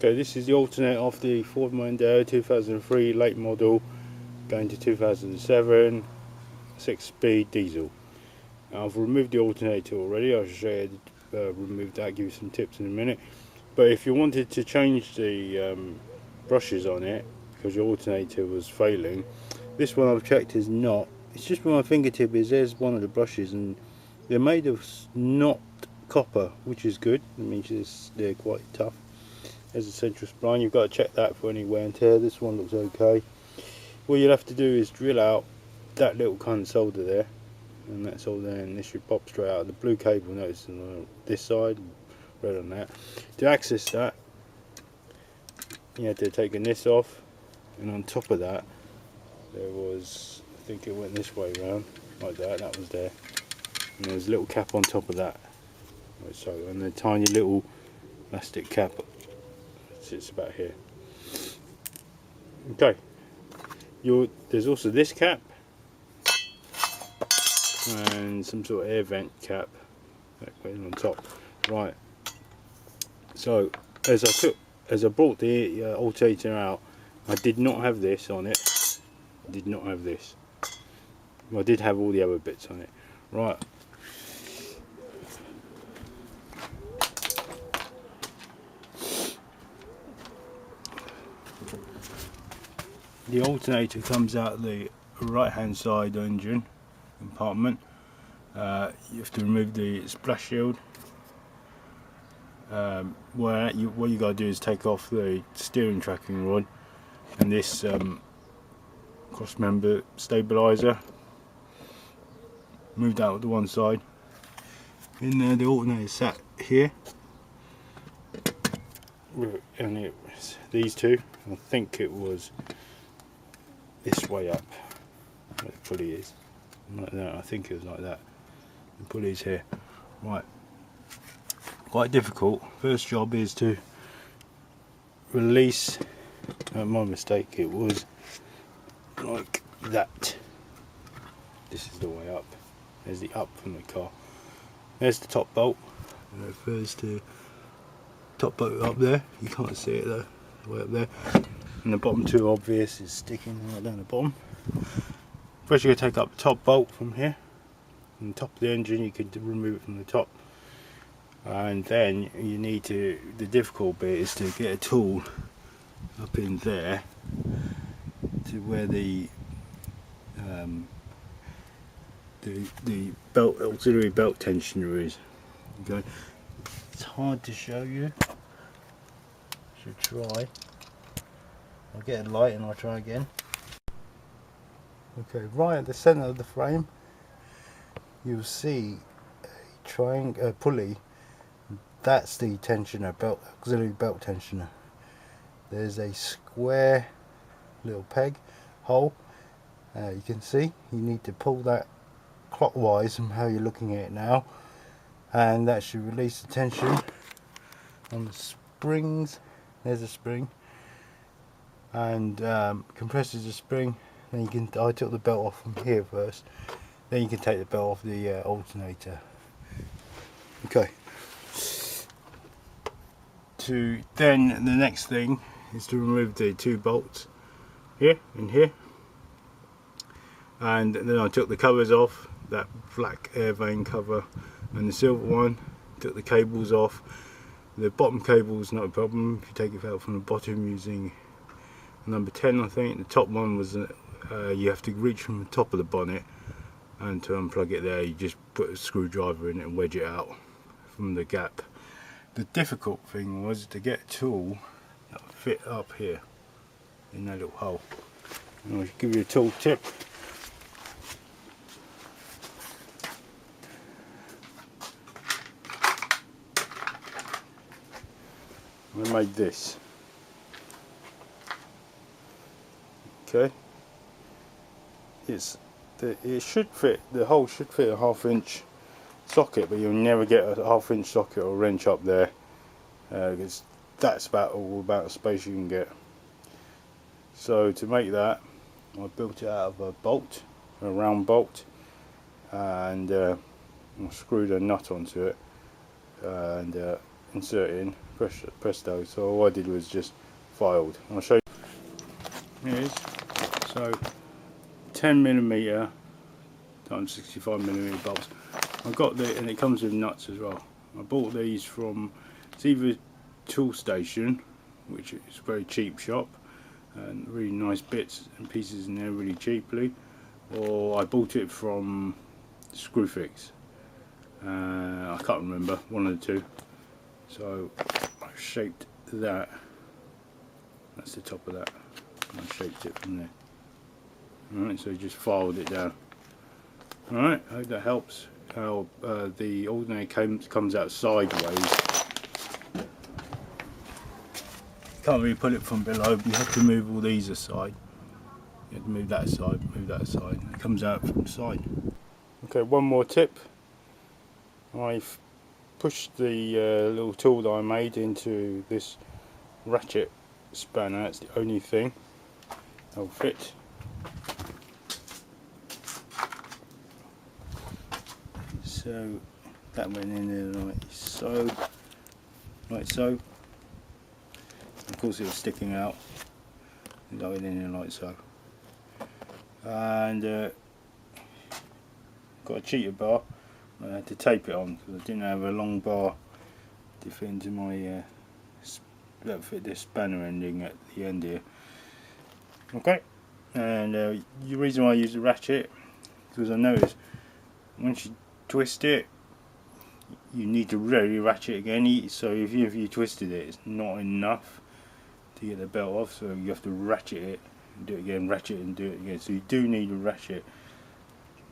Okay, this is the alternator of the Ford Mondeo 2003 late model going to 2007 6-speed diesel. I've removed the alternator already. I'll show you remove that, give you some tips in a minute. But if you wanted to change the brushes on it because your alternator was failing, this one I've checked is not. It's just where my fingertip is. There's one of the brushes, and they're made of not copper, which is good. It means they're quite tough. There's a central spline. You've got to check that for any wear and tear. This one looks okay. What you'll have to do is drill out that little kind of solder there, and that's all there, and this should pop straight out. The blue cable, notice on this side, red on that. To access that, you had to take this off, and on top of that there was, I think it went this way around like that. That was there, and there was a little cap on top of that, like so, and a tiny little plastic cap sits about here. Okay, there's also this cap and some sort of air vent cap that went on top. Right, so as I brought the alternator out, I did not have this on it. I did not have this. Well, I did have all the other bits on it. Right, the alternator comes out the right hand side engine compartment. You have to remove the splash shield. What you got to do is take off the steering tracking rod and this cross member stabilizer. Move that to one side. In there, the alternator sat here, and it was these two. I think it was this way up. Where the pulley is, like that. I think it was like that. The pulley's here. Right. Quite difficult. First job is to release. My mistake. It was like that. This is the way up. There's the up from the car. There's the top bolt. It refers to top bolt up there. You can't see it though. Way up there. And the bottom two obvious is sticking right down the bottom. First, you're going to take up the top bolt from here. On the top of the engine, you can remove it from the top. And then you need to, the difficult bit is to get a tool up in there to where the belt, auxiliary belt tensioner is. Okay, it's hard to show you. Should try. I'll get a light and I'll try again. Okay, right at the centre of the frame, you'll see a triangle pulley. That's the tensioner belt, auxiliary belt tensioner. There's a square little peg hole. You can see you need to pull that clockwise from how you're looking at it now, and that should release the tension on the springs. There's a spring, and compresses the spring. Then you can. I took the belt off from here first. Then you can take the belt off the alternator. Okay. Then the next thing is to remove the two bolts here and here, and then I took the covers off, that black air vane cover and the silver one. Took the cables off. The bottom cable is not a problem if you take it out from the bottom using number 10, I think. The top one was you have to reach from the top of the bonnet, and to unplug it there you just put a screwdriver in it and wedge it out from the gap. The difficult thing was to get a tool that would fit up here in that little hole. And I'll give you a tool tip. I made this. Okay. It should fit. The hole should fit a 1/2 inch socket, but you'll never get a 1/2 inch socket or wrench up there, because that's about all about the space you can get. So to make that, I built it out of a bolt, a round bolt, and I screwed a nut onto it and insert it in. presto. So all I did was just filed. I'll show you. Here it is. So 10mm times 65mm bolts. I got the, and it comes with nuts as well. I bought these from, it's either Tool Station, which is a very cheap shop, and really nice bits and pieces in there really cheaply, or I bought it from Screwfix. I can't remember, one of the two. So I've shaped that. That's the top of that. I shaped it from there. Alright, so just filed it down. Alright, I hope that helps. How the alternator comes out sideways. Can't really pull it from below, but you have to move all these aside. You have to move that aside, move that aside. It comes out from the side. Okay, one more tip. I've pushed the little tool that I made into this ratchet spanner. That's the only thing that'll fit. So that went in there like so, like so. Of course it was sticking out, going in there like so. And got a cheater bar. I had to tape it on because I didn't have a long bar to fit into my that fit this spanner ending at the end here. Okay, and the reason why I use the ratchet is because I noticed once you twist it, you need to really ratchet again. So if you twisted it, it's not enough to get the belt off. So you have to ratchet it, and do it again, ratchet and do it again. So you do need a ratchet.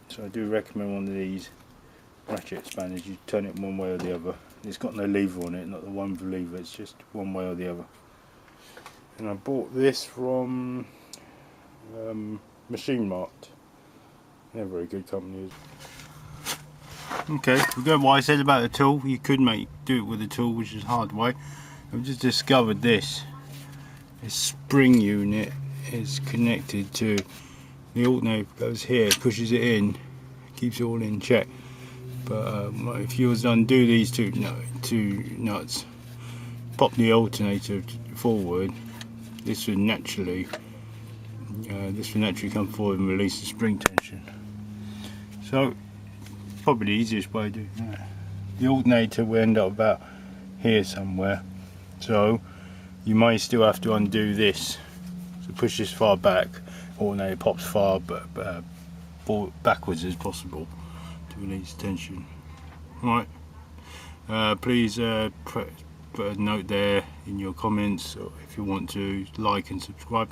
So I do recommend one of these ratchet spanners. You turn it one way or the other. It's got no lever on it, not the one with the lever. It's just one way or the other. And I bought this from Machine Mart. They're very good companies. Okay, we go what I said about the tool. You could do it with a tool, which is hard way. I've just discovered this. This spring unit is connected to the alternator. Goes here, pushes it in, keeps it all in check. But if you was to undo these two nuts, pop the alternator forward, this would naturally come forward and release the spring tension. So probably the easiest way to do that. The alternator will end up about here somewhere, so you may still have to undo this. So push this far back, alternator pops far backwards as possible to release tension. Right, please put a note there in your comments, or if you want to like and subscribe.